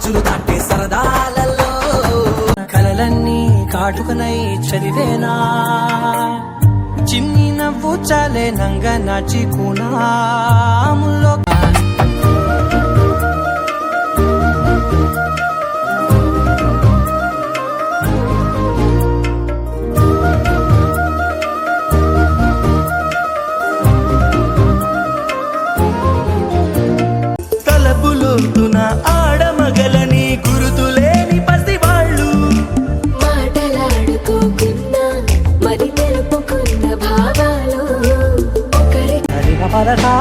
అంచులు దాటే సరదాలలో కలలన్నీ కాటుకనై చదివేనా చిన్ని నవ్వు చాలే నంగ నాచి కూనాములో తలపులోతున ఆడమగలని గురుతులేని పసివాళ్ళు మాటలాడుకోకున్నా మరి తెలుపుకున్న భావాలు పరదా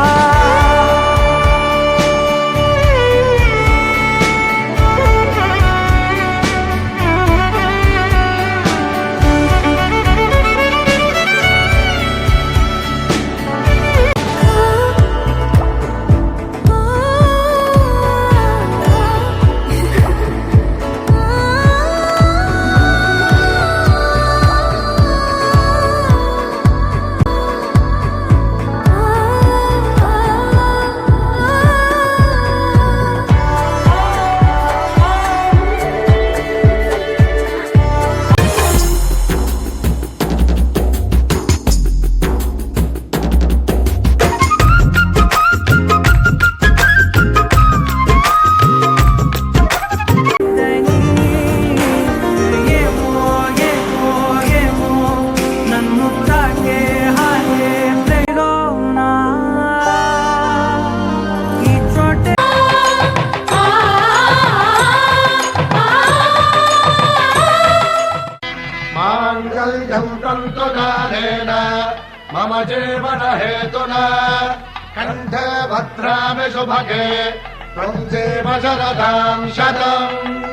माङ्गल्यं तन्तुकालेन मम जीवन हेतुना कण्ठे भद्रामि शुभगे त्वं जीव शरदां शतम्